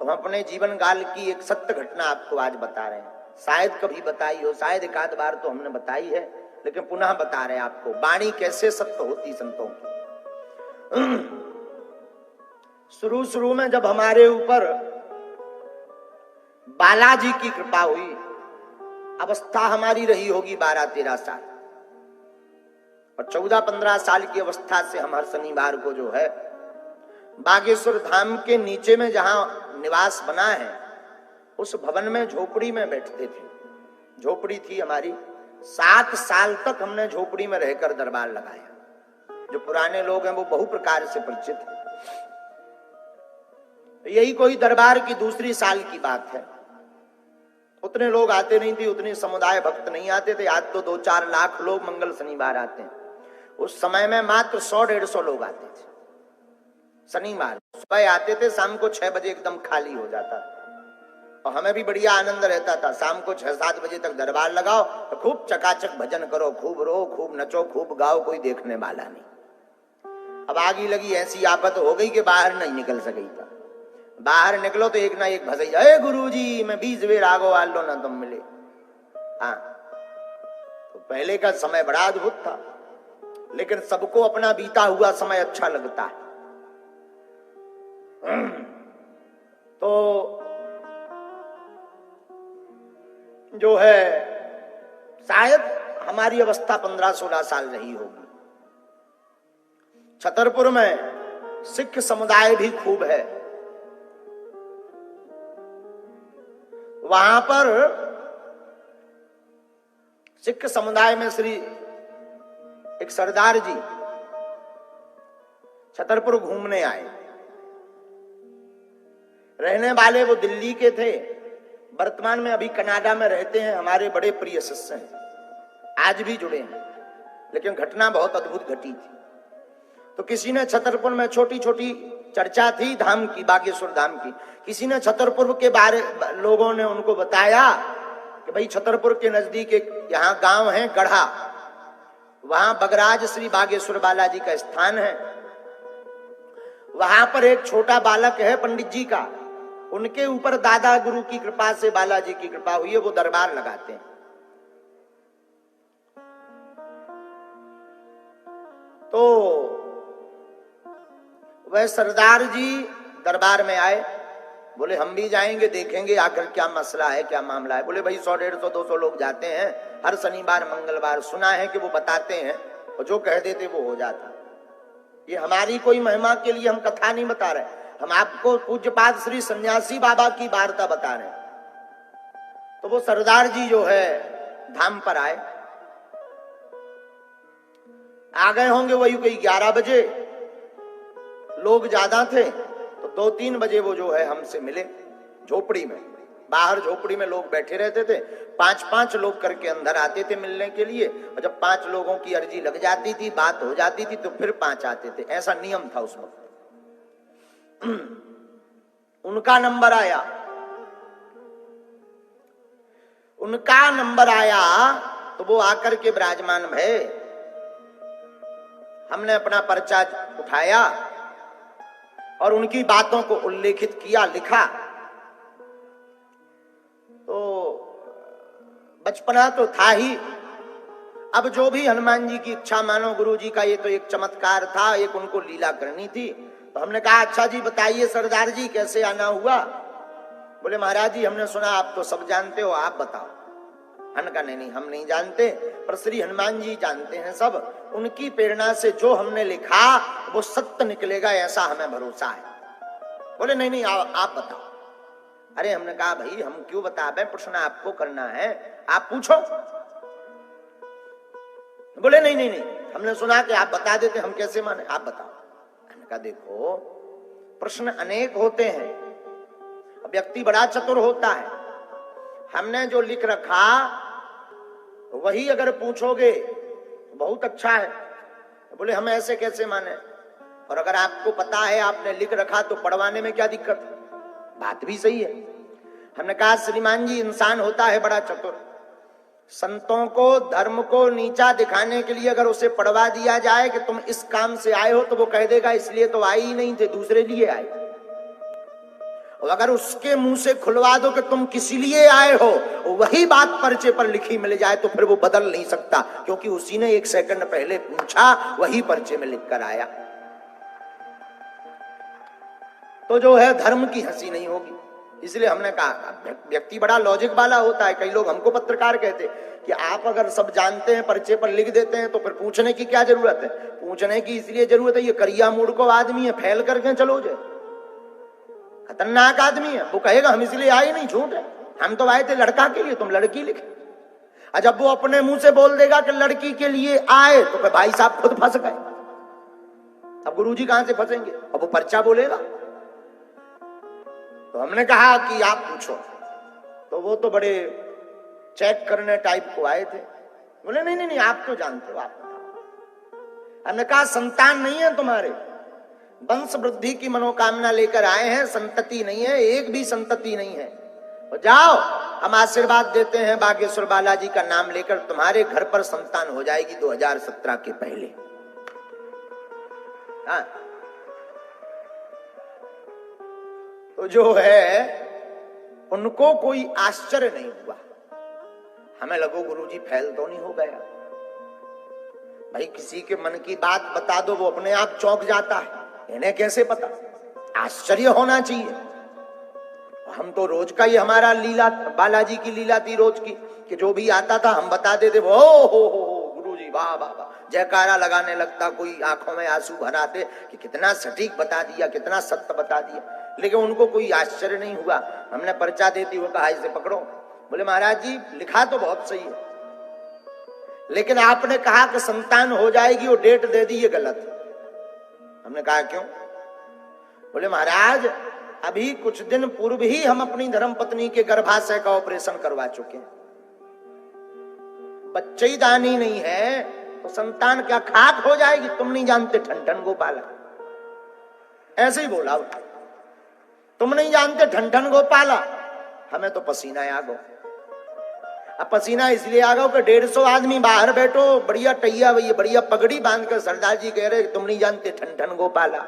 हम अपने जीवन काल की एक सत्य घटना आपको आज बता रहे हैं। शायद कभी बताई हो, शायद एक आध बार तो हमने बताई है, लेकिन पुनः बता रहे हैं आपको वाणी कैसे सत्य होती संतों की। शुरू में जब हमारे ऊपर बालाजी की कृपा हुई, अवस्था हमारी रही होगी 12-13 साल, और 14-15 साल की अवस्था से हम हर शनिवार को जो है बागेश्वर धाम के नीचे में जहां निवास बना है उस भवन में झोपड़ी में बैठते थे। झोपड़ी थी हमारी, 7 साल तक हमने झोपड़ी में रहकर दरबार लगाया। जो पुराने लोग हैं वो बहु प्रकार से परिचित हैं। यही कोई दरबार की दूसरी साल की बात है। उतने लोग आते नहीं थे, उतने समुदाय भक्त नहीं आते थे। आज तो 2-4 लाख लोग मंगल शनिवार आते हैं। उस समय में मात्र 100-150 लोग आते थे शनिवार। सुबह आते थे, शाम को 6 बजे एकदम खाली हो जाता था। और हमें भी बढ़िया आनंद रहता था। शाम को 6-7 बजे तक दरबार लगाओ तो खूब चकाचक भजन करो, खूब रो, खूब नचो, खूब गाओ, कोई देखने वाला नहीं। अब आगी लगी ऐसी आफत हो गई कि बाहर नहीं निकल सकी था। बाहर निकलो तो एक ना एक भसैया, अरे गुरुजी मैं 20 बेर आगो आल लो ना तुम मिले। हाँ, तो पहले का समय बड़ा अद्भुत था, लेकिन सबको अपना बीता हुआ समय अच्छा लगता है। तो जो है शायद हमारी अवस्था 15-16 साल रही होगी। छतरपुर में सिख समुदाय भी खूब है। वहां पर सिख समुदाय में श्री एक सरदार जी छतरपुर घूमने आए। रहने वाले वो दिल्ली के थे, वर्तमान में अभी कनाडा में रहते हैं। हमारे बड़े प्रिय शिष्य हैं, आज भी जुड़े हैं। लेकिन घटना बहुत अद्भुत घटी थी। तो किसी ने छतरपुर में छोटी छोटी चर्चा थी धाम की, बागेश्वर धाम की। किसी ने छतरपुर के बारे लोगों ने उनको बताया कि भाई छतरपुर के नजदीक एक यहाँ गांव है गढ़ा, वहां बगराज श्री बागेश्वर बालाजी का स्थान है। वहां पर एक छोटा बालक है पंडित जी का, उनके ऊपर दादा गुरु की कृपा से बालाजी की कृपा हुई है, वो दरबार लगाते हैं। तो वह सरदार जी दरबार में आए, बोले हम भी जाएंगे, देखेंगे आखिर क्या मसला है, क्या मामला है। बोले भाई 100-150-200 लोग जाते हैं हर शनिवार मंगलवार, सुना है कि वो बताते हैं और जो कह देते वो हो जाता। ये हमारी कोई महिमा के लिए हम कथा नहीं बता रहे, हम आपको पूज्यपाद श्री सन्यासी बाबा की वार्ता बता रहे हैं। तो वो सरदार जी जो है धाम पर आए, आ गए होंगे वही कोई 11 बजे, लोग ज्यादा थे तो 2-3 बजे वो जो है हमसे मिले झोपड़ी में। बाहर झोपड़ी में लोग बैठे रहते थे, 5-5 लोग करके अंदर आते थे मिलने के लिए। और जब 5 लोगों की अर्जी लग जाती थी, बात हो जाती थी, तो फिर 5 आते थे। ऐसा नियम था उस वक्त। उनका नंबर आया, तो वो आकर के विराजमान भये। हमने अपना पर्चा उठाया और उनकी बातों को उल्लेखित किया, लिखा। तो बचपना तो था ही, अब जो भी हनुमान जी की इच्छा मानो, गुरु जी का ये तो एक चमत्कार था, एक उनको लीला करनी थी। तो हमने कहा अच्छा जी बताइए सरदार जी कैसे आना हुआ। बोले महाराज जी हमने सुना आप तो सब जानते हो, आप बताओ। हमने कहा नहीं हम नहीं जानते, पर श्री हनुमान जी जानते हैं सब। उनकी प्रेरणा से जो हमने लिखा वो सत्य निकलेगा, ऐसा हमें भरोसा है। बोले नहीं आप बताओ। अरे हमने कहा भाई हम क्यों बता रहे, प्रश्न आपको करना है, आप पूछो। बोले नहीं हमने सुना कि आप बता देते, हम कैसे माने, आप बताओ। हमने कहा देखो प्रश्न अनेक होते हैं, व्यक्ति बड़ा चतुर होता है। हमने जो लिख रखा वही अगर पूछोगे तो बहुत अच्छा है। बोले हम ऐसे कैसे माने, और अगर आपको पता है आपने लिख रखा तो पढ़वाने में क्या दिक्कत है, बात भी सही है। हमने कहा श्रीमान जी इंसान होता है बड़ा चतुर, संतों को धर्म को नीचा दिखाने के लिए अगर उसे पढ़वा दिया जाए कि तुम इस काम से आए हो, तो वो कह देगा इसलिए तो आए ही नहीं थे, दूसरे लिए आए। और अगर उसके मुंह से खुलवा दो कि तुम किस लिए आए हो, वही बात पर्चे पर लिखी मिल जाए तो फिर वो बदल नहीं सकता, क्योंकि उसी ने 1 सेकंड पहले पूछा, वही पर्चे में लिख कर आया। तो जो है धर्म की हंसी नहीं होगी। इसलिए हमने कहा व्यक्ति बड़ा लॉजिक वाला होता है। कई लोग हमको पत्रकार कहते कि आप अगर सब जानते हैं, पर्चे पर लिख देते हैं, तो फिर पूछने की क्या जरूरत है? पूछने की इसलिए जरूरत है, ये करिया मूड को आदमी है, फैल करके चलो जाए, खतरनाक आदमी है। वो कहेगा हम इसलिए आए नहीं, झूठ है, हम तो आए थे लड़का के लिए, तुम लड़की लिखे। और जब वो अपने मुंह से बोल देगा कि लड़की के लिए आए, तो फिर भाई साहब खुद फंस गए। अब गुरुजी कहां से फंसेंगे? अब वो पर्चा बोलेगा। तो हमने कहा कि आप पूछो। तो वो तो बड़े चेक करने टाइप को आए थे। बोले नहीं नहीं नहीं, आप तो जानते हो, आप बताओ। हमने कहा संतान नहीं है तुम्हारे, वंश वृद्धि की मनोकामना लेकर आए हैं, संतति नहीं है, एक भी संतति नहीं है। और जाओ, हम आशीर्वाद देते हैं बागेश्वर बालाजी का नाम लेकर, तुम्हारे घर पर संतान हो जाएगी 2017 के पहले। हाँ। तो जो है उनको कोई आश्चर्य नहीं हुआ। हमें लगो गुरुजी फैल तो नहीं हो गया। भाई किसी के मन की बात बता दो, वो अपने आप चौंक जाता है, इन्हें कैसे पता? आश्चर्य होना चाहिए। हम तो रोज का ही हमारा लीला, बालाजी की लीला थी रोज की, कि जो भी आता था हम बता देते, वो हो गुरुजी वाह वाह वाह, जयकारा लगाने लगता, कोई आंखों में आंसू भर आते कि कितना सटीक बता दिया, कितना सत्य बता दिया। लेकिन उनको कोई आश्चर्य नहीं हुआ। हमने पर्चा देती हुए कहा इसे पकड़ो। बोले महाराज जी लिखा तो बहुत सही है, लेकिन आपने कहा कि संतान हो जाएगी और डेट दे दी, ये गलत है। हमने कहा क्यों? बोले महाराज अभी कुछ दिन पूर्व ही हम अपनी धर्मपत्नी के गर्भाशय का ऑपरेशन करवा चुके हैं, बच्चे ही दानी नहीं है तो संतान क्या खाक हो जाएगी? तुम नहीं जानते ठन गोपाला, ऐसे ही बोला। तुम नहीं जानते ठन गोपाला, हमें तो पसीना आ गो। अब पसीना इसलिए आ गो कि 150 आदमी बाहर बैठो, बढ़िया टैया भैया, बढ़िया पगड़ी बांधकर सरदार जी कह रहे तुम नहीं जानते ठन गोपाला।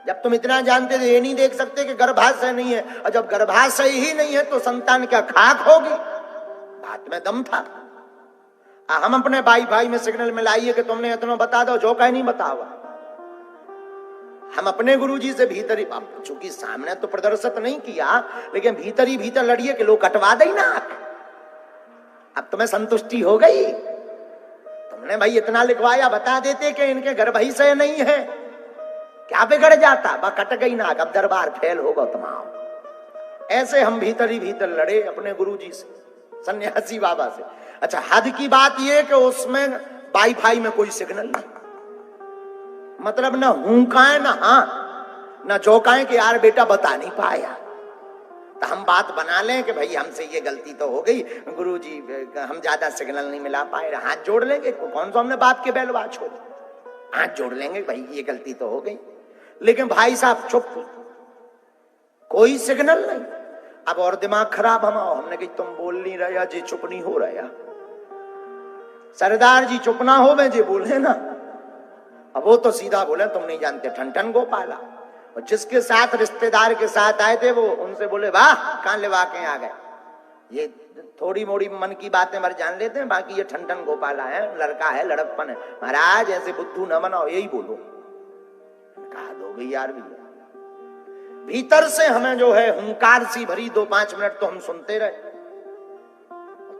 जब तुम इतना जानते तो ये नहीं देख सकते कि गर्भाशय नहीं है, और जब गर्भाशय ही नहीं है तो संतान क्या खाक होगी? बात में दम था। हम अपने भाई में सिग्नल मिलाइए कि तुमने इतना बता दो, जो कह नहीं बतावा। हम अपने गुरुजी से भीतर ही, चूंकि सामने तो प्रदर्शित नहीं किया, लेकिन भीतर ही भीतर लड़िए कि लोग कटवा दे ना। अब तुम्हें संतुष्टि हो गई? तुमने भाई इतना लिखवाया, बता देते कि इनके गर्भाशय नहीं है, क्या बिगड़ जाता? बा कट गई ना, अब दरबार फेल होगा तमाम। ऐसे हम भीतर ही भीतर लड़े अपने गुरुजी से, सन्यासी बाबा से। अच्छा, हद की बात यह कि उसमें वाईफाई में कोई सिग्नल नहीं, मतलब ना हुंकाए ना हाँ ना चौकाए कि यार बेटा बता नहीं पाया। तो हम बात बना लें कि भाई हमसे ये गलती तो हो गई गुरुजी, हम ज्यादा सिग्नल नहीं मिला पाए, हाथ जोड़ लेंगे। कौन सा हमने बाप के बैलवा छोड़, हाथ जोड़ लेंगे, भाई ये गलती तो हो गई। लेकिन भाई साहब चुप, कोई सिग्नल नहीं। अब और दिमाग खराब हमने कही तुम बोल नहीं रहा जी, चुप नहीं हो रहा। सरदार जी चुप ना हो, मैं जी बोले ना। अब वो तो सीधा बोले तुम नहीं जानते ठन गोपाला। और जिसके साथ रिश्तेदार के साथ आए थे वो उनसे बोले वाह कहां लेवा के आ गए। ये थोड़ी मोड़ी मन की बातें मर जान लेते हैं, बाकी ये ठन गोपाला है, लड़का है, लड़कपन है। महाराज ऐसे बुद्धू न बनाओ, यही बोलो। कहा दो गई यार भैया। भीतर से हमें जो है हुंकार सी भरी 2-5 मिनट तो हम सुनते रहे।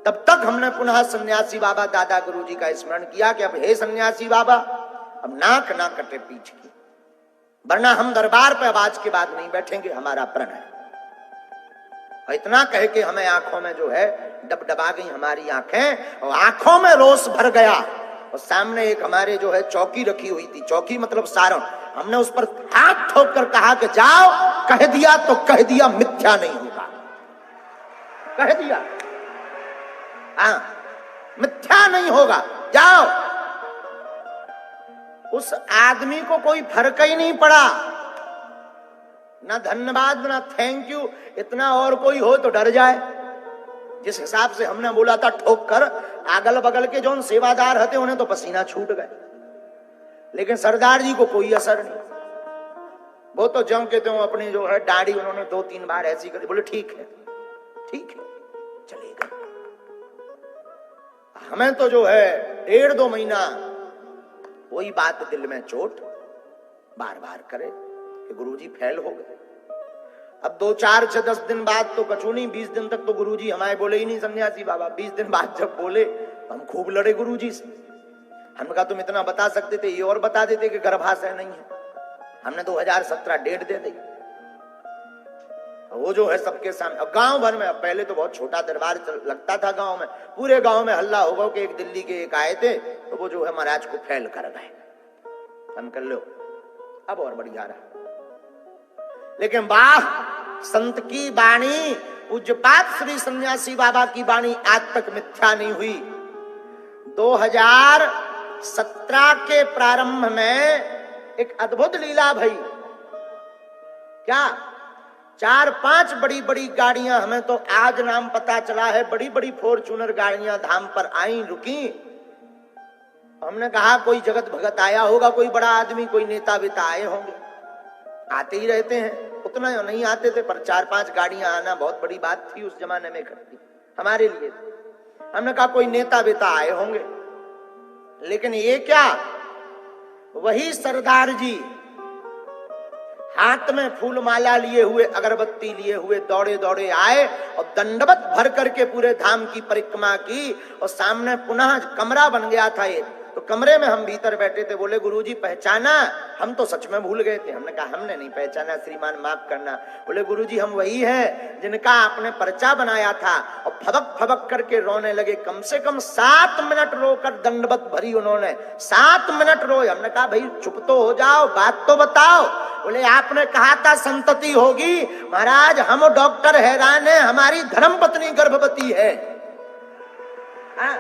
तब तक हमने पुनः सन्यासी बाबा दादा गुरुजी का स्मरण किया कि अब हे सन्यासी बाबा, अब नाक ना कटे पीछ की, वरना हम दरबार पे आवाज के बाद नहीं बैठेंगे, हमारा प्रण है। और इतना कह के हमें आंखों में जो है डबडबा गई हमारी आंखें, और आंखों में रोष भर गया। और सामने एक हमारे जो है चौकी रखी हुई थी, चौकी मतलब सारण, हमने उस पर हाथ ठोक कर कहा कि जाओ, कह दिया तो कह दिया, मिथ्या नहीं होगा। कह दिया हाँ, मिथ्या नहीं होगा, जाओ। उस आदमी को कोई फर्क ही नहीं पड़ा, ना धन्यवाद ना थैंक यू, इतना और कोई हो तो डर जाए। जिस हिसाब से हमने बोला था ठोक कर, अगल बगल के जो सेवादार हते उन्हें तो पसीना छूट गए, लेकिन सरदार जी को कोई असर नहीं। वो तो ज्यों के त्यों अपनी जो है दाढ़ी उन्होंने 2-3 बार ऐसी करी, बोले ठीक है चलेगा। हमें तो जो है 1.5-2 महीना वही बात दिल में चोट बार बार करे कि गुरुजी फेल हो गए। अब 2-4-6-10 दिन बाद तो कछु नहीं, 20 दिन तक तो गुरुजी हमारे बोले ही नहीं सन्यासी बाबा। 20 दिन बाद जब बोले तो हम खूब लड़े गुरुजी से। हमने कहा तुम इतना बता सकते थे, ये और बता देते कि गर्भाशय नहीं है। हमने 2017 डेट दे दी। वो जो है सबके सामने गांव भर में, पहले तो बहुत छोटा दरबार लगता था गांव में, पूरे गांव में हल्ला होगा कि एक दिल्ली के एक आए थे तो वो जो है महाराज को फेल कर गए। हम कर लो अब और बढ़िया रहा। लेकिन वाह, संत की वाणी, पूज्यपाद श्री सन्यासी बाबा की वाणी आज तक मिथ्या नहीं हुई। 2017 के प्रारंभ में एक अद्भुत लीला भई। क्या 4-5 बड़ी बड़ी गाड़ियां, हमें तो आज नाम पता चला है, बड़ी बड़ी फॉर्च्यूनर गाड़ियां धाम पर आई, रुकी। हमने कहा कोई जगत भगत आया होगा, कोई बड़ा आदमी, कोई नेता वेता आए होंगे। आते ही रहते हैं, उतना नहीं आते थे पर 4-5 गाड़ियां आना बहुत बड़ी बात थी उस जमाने में इकट्ठी हमारे लिए। हमने कहा कोई नेता वेता आए होंगे, लेकिन ये क्या, वही सरदार जी हाथ में फूल माला लिए हुए, अगरबत्ती लिए हुए दौड़े दौड़े आए और दंडवत भर करके पूरे धाम की परिक्रमा की। और सामने पुनः कमरा बन गया था एक, तो कमरे में हम भीतर बैठे थे। बोले गुरुजी पहचाना? हम तो सच में भूल गए थे। हमने कहा हमने नहीं पहचाना श्रीमान, माफ करना। बोले गुरुजी हम वही हैं जिनका आपने पर्चा बनाया था। और फबक फबक करके रोने लगे। कम से कम 7 मिनट रोकर दंडवत भरी उन्होंने, 7 मिनट रोए। हमने कहा भाई चुप तो हो जाओ, बात तो बताओ। बोले आपने कहा था संतति होगी। महाराज हम डॉक्टर हैरान है, हमारी धर्मपत्नी गर्भवती है। हाँ?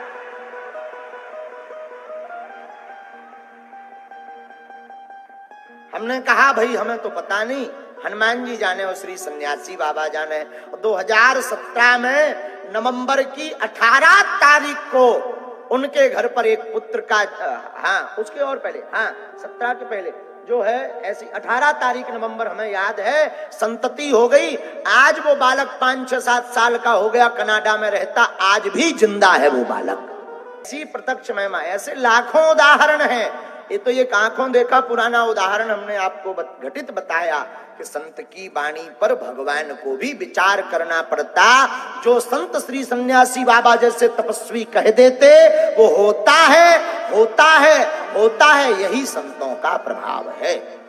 हमने कहा भाई हमें तो पता नहीं, हनुमान जी जाने और श्री सन्यासी बाबा जाने। और 2017 में नवंबर की 18 तारीख को उनके घर पर एक पुत्र का, हाँ उसके और पहले, हाँ 17 के पहले जो है ऐसी 18 तारीख नवंबर हमें याद है, संतति हो गई। आज वो बालक 5-6-7 साल का हो गया, कनाडा में रहता, आज भी जिंदा है वो बालक। ऐसी प्रत्यक्ष महिमा, ऐसे लाखों उदाहरण हैं। ये तो एक आंखों देखा पुराना उदाहरण हमने आपको घटित बताया कि संत की वाणी पर भगवान को भी विचार करना पड़ता। जो संत श्री सन्यासी बाबा जैसे तपस्वी कह देते वो होता है, होता है, होता है। यही संतों का प्रभाव है।